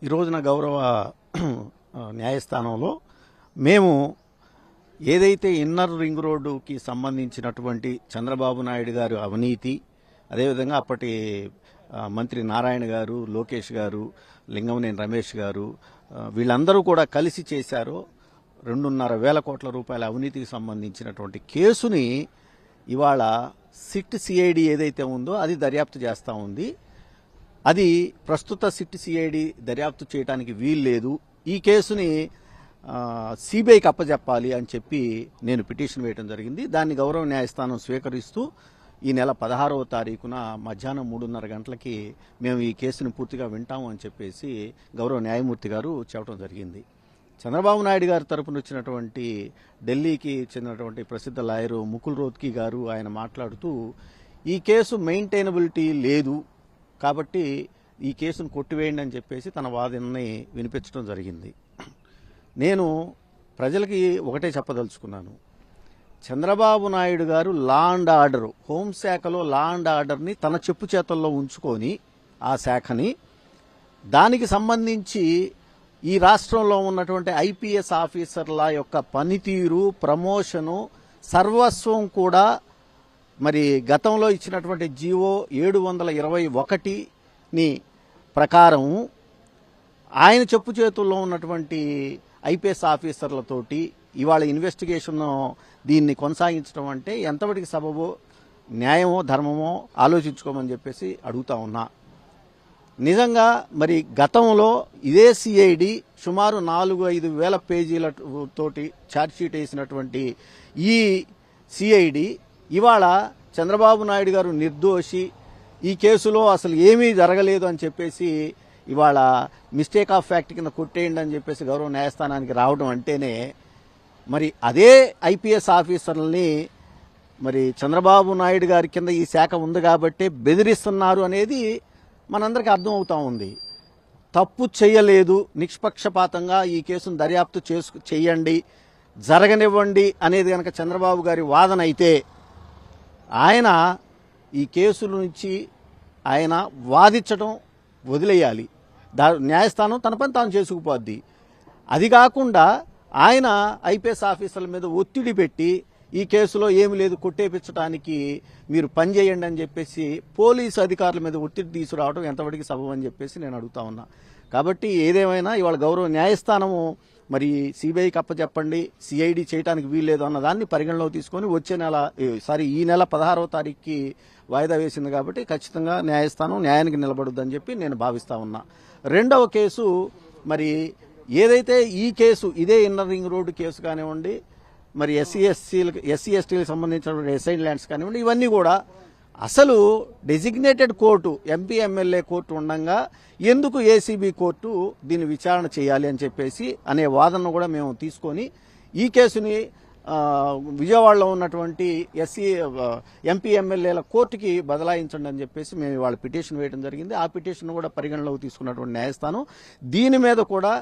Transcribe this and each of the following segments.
ఈ రోజున గౌరవ న్యాయస్థానంలో మేము ఏదైతే ఇన్నర్ రింగ్ రోడ్డుకి సంబంధించినటువంటి చంద్రబాబు నాయుడు గారు అవినీతి, అదేవిధంగా అప్పటి మంత్రి నారాయణ గారు, లోకేష్ గారు, లింగమనేని రమేష్ గారు వీళ్ళందరూ కూడా కలిసి చేశారో 2.5 కోట్ల రూపాయల అవినీతికి సంబంధించినటువంటి కేసుని ఇవాళ సిట్ సిఐడి ఏదైతే ఉందో అది దర్యాప్తు చేస్తూ ఉంది. అది ప్రస్తుత సిట్ సిఐడి దర్యాప్తు చేయడానికి వీల్లేదు, ఈ కేసుని సిబిఐకి అప్పచెప్పాలి అని చెప్పి నేను పిటిషన్ వేయడం జరిగింది. దాన్ని గౌరవ న్యాయస్థానం స్వీకరిస్తూ ఈ నెల 16వ తారీఖున మధ్యాహ్నం 3:30 గంటలకి మేము ఈ కేసుని పూర్తిగా వింటాము అని చెప్పేసి గౌరవ న్యాయమూర్తి గారు చెప్పడం జరిగింది. చంద్రబాబు నాయుడు గారి తరపున వచ్చినటువంటి ఢిల్లీకి చెందినటువంటి ప్రసిద్ధ లాయరు ముకుల్ రోత్కి గారు ఆయన మాట్లాడుతూ ఈ కేసు మెయింటైనబిలిటీ లేదు కాబట్టి ఈ కేసును కొట్టివేయండి అని చెప్పేసి తన వాదనని వినిపించడం జరిగింది. నేను ప్రజలకి ఒకటే చెప్పదలుచుకున్నాను, చంద్రబాబు నాయుడు గారు లా అండ్ ఆర్డర్, హోంశాఖలో లా అండ్ ఆర్డర్ని తన చెప్పు చేతల్లో ఉంచుకొని ఆ శాఖని దానికి సంబంధించి ఈ రాష్ట్రంలో ఉన్నటువంటి ఐపీఎస్ ఆఫీసర్ల యొక్క పనితీరు, ప్రమోషను, సర్వస్వం కూడా మరి గతంలో ఇచ్చినటువంటి జీవో 721ని ప్రకారం ఆయన చెప్పు చేతుల్లో ఉన్నటువంటి ఐపీఎస్ ఆఫీసర్లతోటి ఇవాళ ఇన్వెస్టిగేషన్ దీన్ని కొనసాగించడం అంటే ఎంతవరకు సబబో, న్యాయమో, ధర్మమో ఆలోచించుకోమని చెప్పేసి అడుగుతా ఉన్నా. నిజంగా మరి గతంలో ఇదే సిఐడి సుమారు 4-5 వేల పేజీలతోటి ఛార్జ్షీట్ వేసినటువంటి ఈ సిఐడి ఇవాళ చంద్రబాబు నాయుడు గారు నిర్దోషి, ఈ కేసులో అసలు ఏమీ జరగలేదు అని చెప్పేసి ఇవాళ మిస్టేక్ ఆఫ్ ఫ్యాక్ట్ కింద కొట్టేయండి అని చెప్పేసి గౌరవ న్యాయస్థానానికి రావడం అంటేనే మరి అదే ఐపీఎస్ ఆఫీసర్లని మరి చంద్రబాబు నాయుడు గారి కింద ఈ శాఖ ఉంది కాబట్టి బెదిరిస్తున్నారు అనేది మనందరికీ అర్థమవుతా ఉంది. తప్పు చేయలేదు, నిష్పక్షపాతంగా ఈ కేసును దర్యాప్తు చేయండి, జరగనివ్వండి అనేది కనుక చంద్రబాబు గారి వాదన అయితే ఆయన ఈ కేసుల నుంచి ఆయన వాదించడం వదిలేయాలి. న్యాయస్థానం తన పని తాను చేసుకుపోద్ది. అది కాకుండా ఆయన ఐపీఎస్ ఆఫీసర్ల మీద ఒత్తిడి పెట్టి ఈ కేసులో ఏమి లేదు కొట్టేపించడానికి మీరు పనిచేయండి అని చెప్పేసి పోలీసు అధికారుల మీద ఒత్తిడి తీసుకురావడం ఎంతవరకు సబబు అని చెప్పేసి నేను అడుగుతా ఉన్నా. కాబట్టి ఏదేమైనా ఇవాళ గౌరవ న్యాయస్థానము మరి సిబిఐకి అప్పచెప్పండి, సిఐడి చేయడానికి వీల్లేదు అన్న దాన్ని పరిగణలోకి తీసుకొని ఈ నెల 16వ తారీఖుకి వాయిదా వేసింది కాబట్టి ఖచ్చితంగా న్యాయస్థానం న్యాయానికి నిలబడుద్దని చెప్పి నేను భావిస్తా ఉన్నా. రెండవ కేసు మరి ఏదైతే ఈ కేసు ఇదే ఇన్నర్ రింగ్ రోడ్డు కేసు కానివ్వండి, మరి ఎస్సీ ఎస్టీలకు సంబంధించినటువంటి అసైన్డ్ ల్యాండ్స్ కానివ్వండి, ఇవన్నీ కూడా అసలు designated court MP MLA court ఉండగా ఎందుకు ఏసీబీ కోర్టు దీన్ని విచారణ చేయాలి అని చెప్పేసి అనే వాదనను కూడా మేము తీసుకొని ఈ కేసుని విజయవాడలో ఉన్నటువంటి ఎంపీ ఎమ్మెల్యేల కోర్టుకి బదలాయించండి అని చెప్పేసి మేము ఇవాళ పిటిషన్ వేయడం జరిగింది. ఆ పిటిషన్ కూడా పరిగణలోకి తీసుకున్నటువంటి న్యాయస్థానం దీని మీద కూడా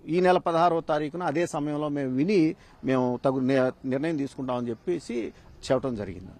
ఈ నెల 16వ తారీఖున అదే సమయంలో మేము తగు నిర్ణయం తీసుకుంటామని చెప్పేసి చెప్పడం జరిగింది.